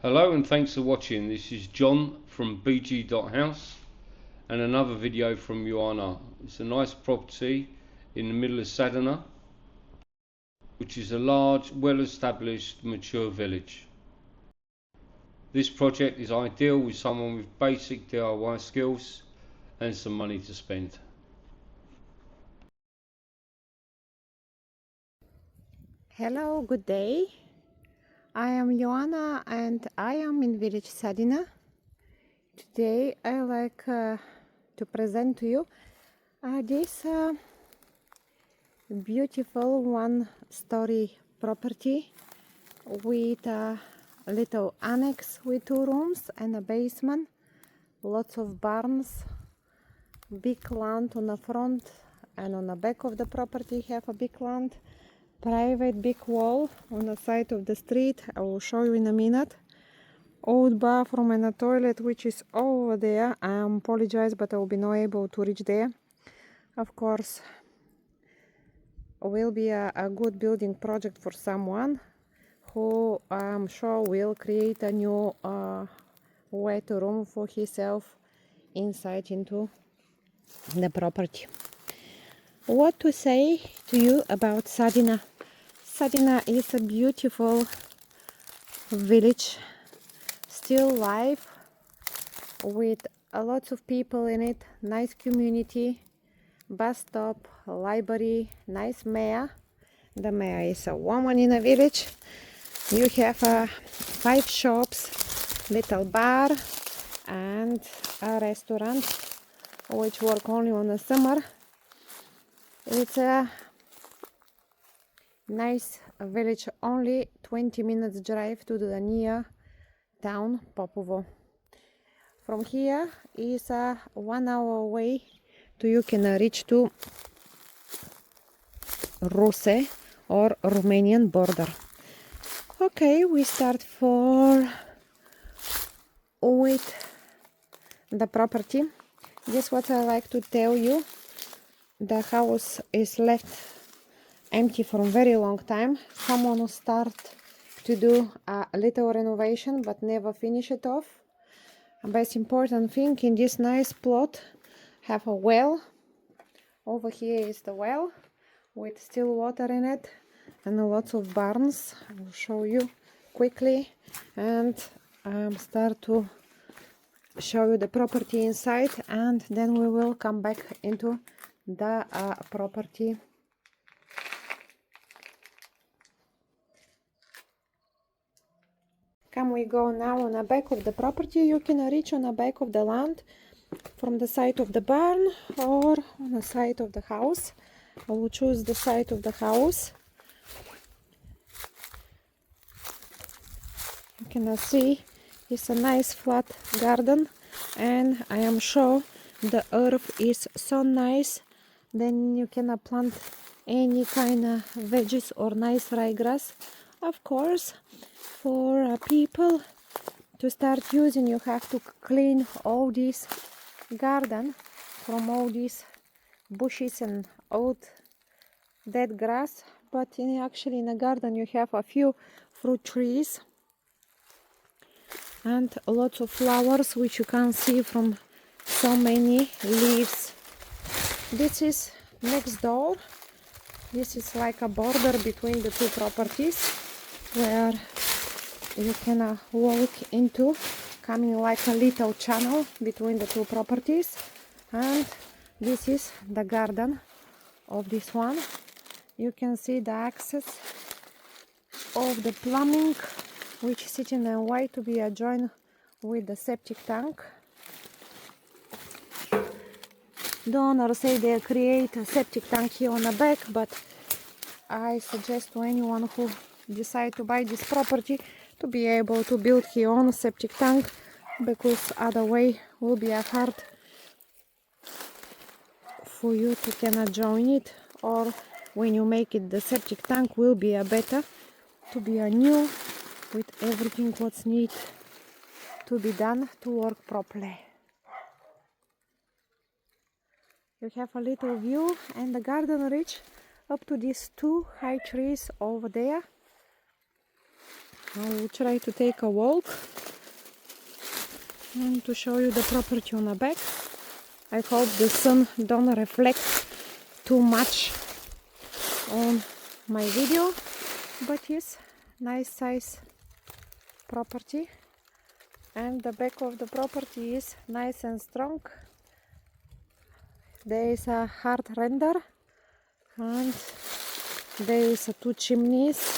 Hello and thanks for watching. This is John from bg.house and another video from Joanna. It's a nice property in the middle of Sadina, which is a large, well-established, mature village. This project is ideal with someone with basic DIY skills and some money to spend. Hello, good day. I am Joanna and I am in village Sadina. Today I like to present to you this beautiful one-story property with a little annex with 2 rooms and a basement, lots of barns, big land on the front and on the back of the property have a big land. Private big wall on the side of the street. I will show you in a minute. Old bathroom and a toilet which is over there. I apologize, but I will be not able to reach there. Of course, will be a good building project for someone who I'm sure will create a new wet room for himself inside into the property. What to say to you about Sadina? Sadina is a beautiful village, still live, with a lot of people in it, nice community, bus stop, library, nice mayor. The mayor is a woman in a village. You have 5 shops, little bar and a restaurant which work only on the summer. It's a nice village, only 20 minutes drive to the near town Popovo. From here is 1 hour away to you can reach to Ruse or Romanian border. Okay, we start with the property. This what I like to tell you. The house is left empty for a very long time. Someone will start to do a little renovation but never finish it off. The best important thing in this nice plot have a well. Over here is the well with still water in it and lots of barns. I will show you quickly and start to show you the property inside, and then we will come back into the property. Come, we go now on the back of the property. You can reach on the back of the land from the side of the barn or on the side of the house. I will choose the side of the house. You can see it's a nice flat garden, and I am sure the earth is so nice. Then you can plant any kind of veggies or nice ryegrass. Of course, for people to start using, you have to clean all this garden from all these bushes and old dead grass. But actually in the garden you have a few fruit trees and lots of flowers which you can see from so many leaves. This is next door. This is like a border between the 2 properties where you can walk into, coming like a little channel between the 2 properties. And this is the garden of this one. You can see the access of the plumbing which is sitting in white to be adjoined with the septic tank. The owner say they create a septic tank here on the back, but I suggest to anyone who decide to buy this property to be able to build his own septic tank, because other way will be hard for you to cannot join it, or when you make it the septic tank will be a better to be a new with everything what's need to be done to work properly. You have a little view, and the garden reach up to these 2 high trees over there. I will try to take a walk and to show you the property on the back. I hope the sun don't reflect too much on my video, but yes, nice size property, and the back of the property is nice and strong. There is a hard render and there is a 2 chimneys.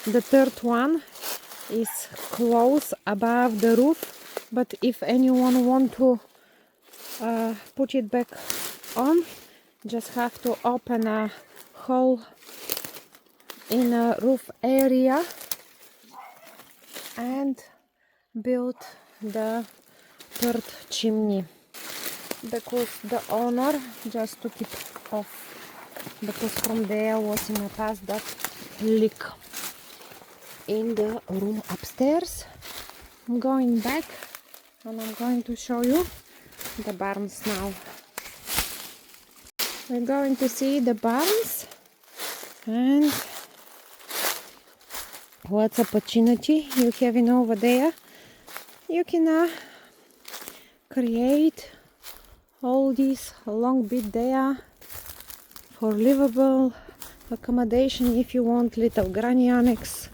The third one is close above the roof, but if anyone want to put it back on, just have to open a hole in a roof area and build the third chimney, because the owner just took it off, because from there was in the past that leak in the room upstairs. I'm going back and I'm going to show you the barns now. We're going to see the barns and what opportunity you have in over there. You can create all these long bit there for livable accommodation if you want little granny annex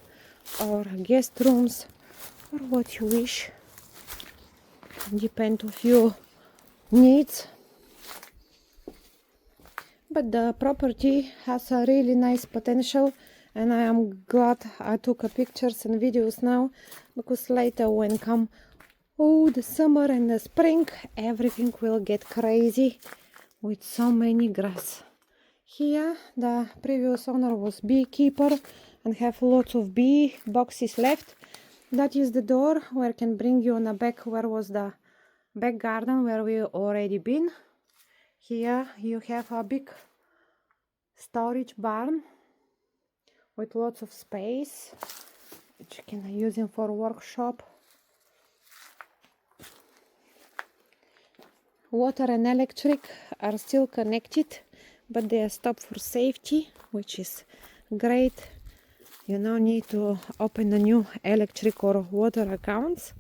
or guest rooms or what you wish, depend of your needs. But the property has a really nice potential, and I am glad I took pictures and videos now, because later when come the summer and the spring, everything will get crazy with so many grass. Here the previous owner was beekeeper and have lots of bee boxes left. That is the door where I can bring you on the back, where was the back garden where we already been. Here you have a big storage barn with lots of space, which you can use for workshop. Water and electric are still connected, but they are stopped for safety, which is great. You now need to open a new electric or water accounts.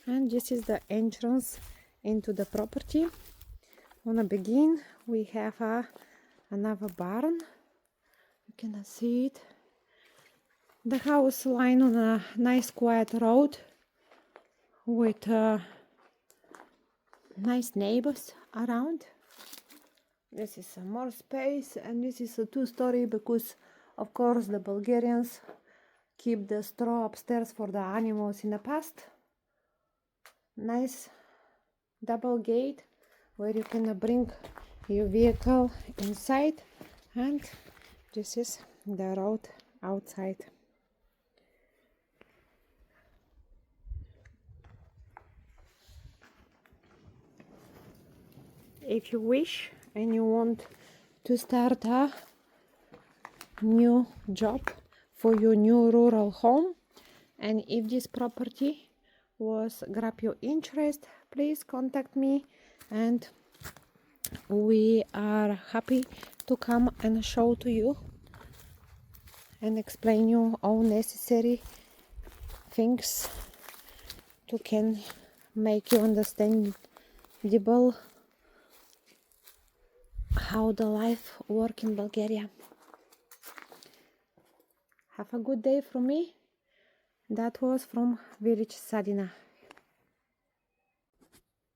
And this is the entrance into the property. On the begin we have another barn. You can see it. The house line on a nice quiet road with nice neighbors around. This is some more space, and this is a 2-story because of course the Bulgarians keep the straw upstairs for the animals in the past. Nice double gate where you can bring your vehicle inside, and this is the road outside. If you wish and you want to start a new job for your new rural home, and if this property was grab your interest, please contact me and we are happy to come and show to you and explain you all necessary things to can make you understandable how the life work in Bulgaria. Have a good day from me. That was from village Sadina.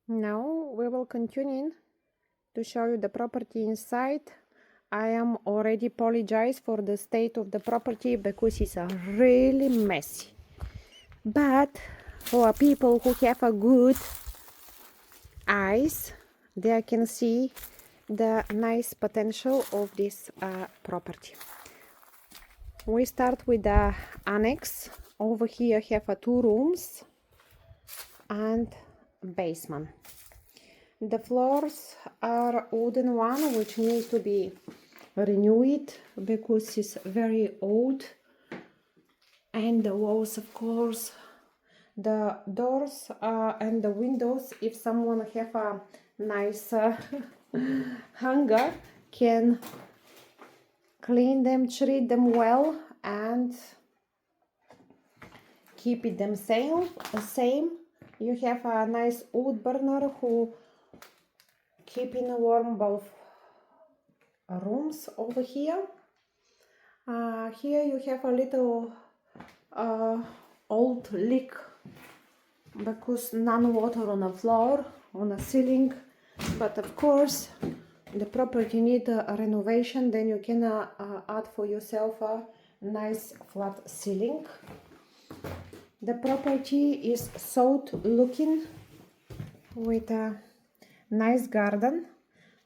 Now we will continue to show you the property inside. I am already apologize for the state of the property because it's really messy. But for people who have a good eyes, they can see the nice potential of this property. We start with the annex. Over here have 2 rooms and basement. The floors are wooden one, which need to be renewed because it's very old, and the walls, of course, the doors and the windows, if someone have a nice hanger, can clean them, treat them well, and keep it them same. You have a nice wood burner who keeping warm both rooms over here. Here you have a little old leak because none water on the floor, on the ceiling, but of course the property need a renovation. Then you can add for yourself a nice flat ceiling. The property is south looking with a nice garden.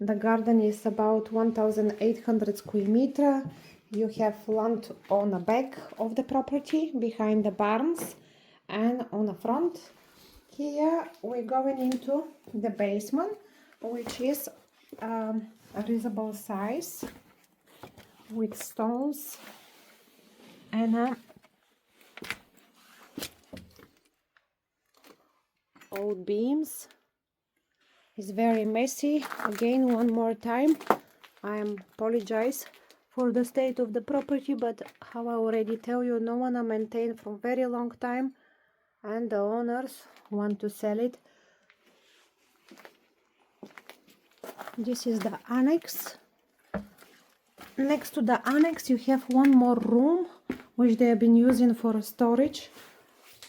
The garden is about 1,800 square meter. You have land on the back of the property behind the barns and on the front. Here we're going into the basement, which is a reasonable size with stones and old beams. It's very messy. Again, one more time, I apologize for the state of the property, but how I already tell you, no one maintained for very long time, and the owners want to sell it. This is the annex. Next to the annex, you have one more room which they have been using for storage.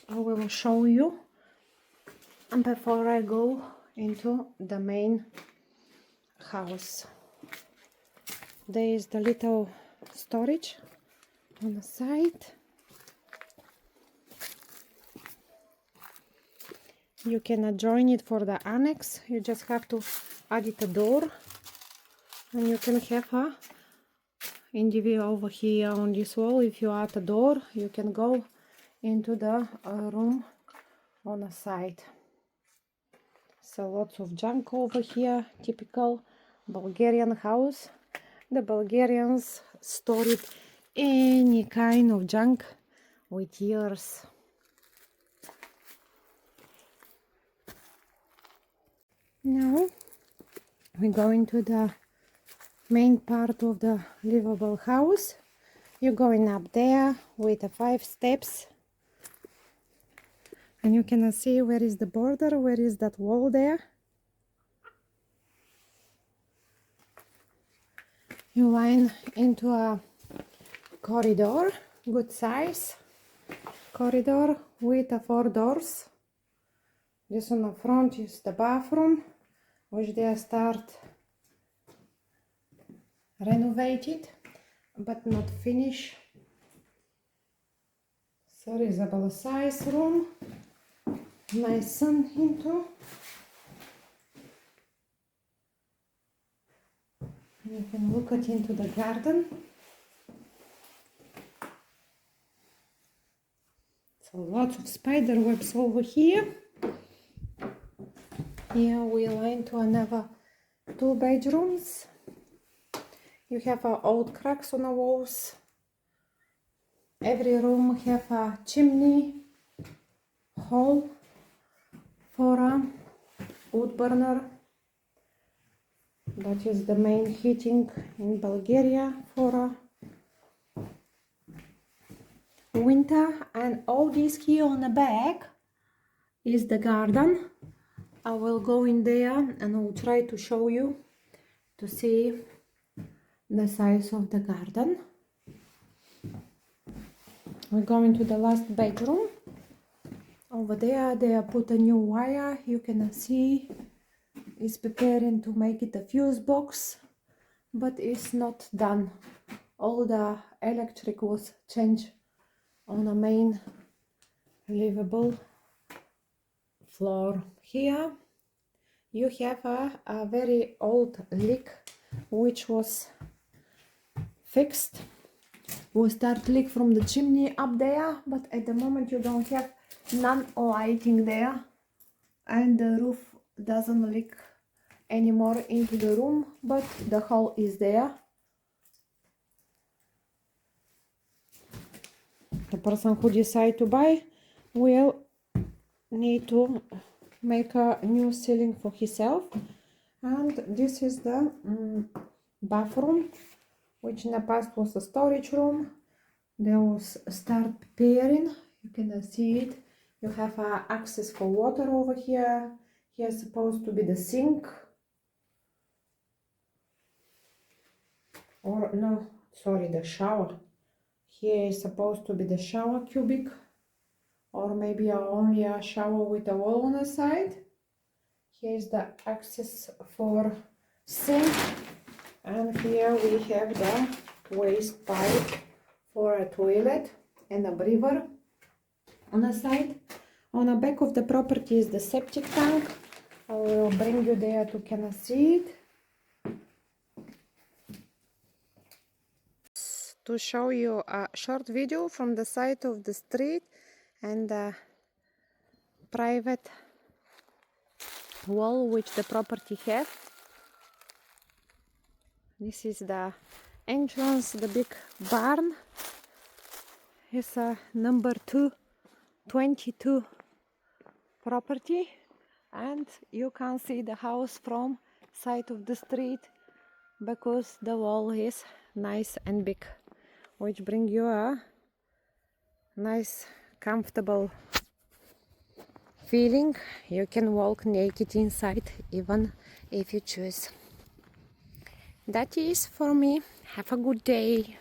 I will show you. And before I go into the main house, there is the little storage on the side. You can join it for the annex. You just have to add it a door, and you can have a individual over here on this wall. If you add a door, you can go into the room on the side. So lots of junk over here, typical Bulgarian house. The Bulgarians stored any kind of junk with years. Now we go into the main part of the livable house. You're going up there with the 5 steps. And you can see where is the border, where is that wall there. You line into a corridor, good size corridor with 4 doors. This on the front is the bathroom, which they start renovated but not finished. So reasonable size room. Nice sun into. You can look at into the garden. So lots of spider webs over here. Here we line to another 2 bedrooms. You have old cracks on the walls. Every room have a chimney, hole for a wood burner. That is the main heating in Bulgaria for winter. And all this here on the back is the garden. I will go in there and I will try to show you to see the size of the garden. We're going to the last bedroom. Over there they put a new wire. You can see it's preparing to make it a fuse box, but it's not done. All the electric was changed on the main livable floor. Here you have a very old leak which was fixed. We start leak from the chimney up there, but at the moment you don't have none lighting there, and the roof doesn't leak anymore into the room, but the hole is there. The person who decide to buy will need to make a new ceiling for himself. And this is the bathroom which in the past was a storage room. There was start preparing. You can see it. You have access for water over here. Here's supposed to be the sink. Or no, sorry, the shower. Here is supposed to be the shower cubic. Or maybe only a shower with a wall on the side. Here's the access for sink. And here we have the waste pipe for a toilet and a breather on the side. On the back of the property is the septic tank. I will bring you there to can see it. To show you a short video from the side of the street and the private wall which the property has. This is the entrance, the big barn. It's a number 222 property, and you can see the house from side of the street because the wall is nice and big, which bring you a nice comfortable feeling. You can walk naked inside even if you choose. That is for me. Have a good day.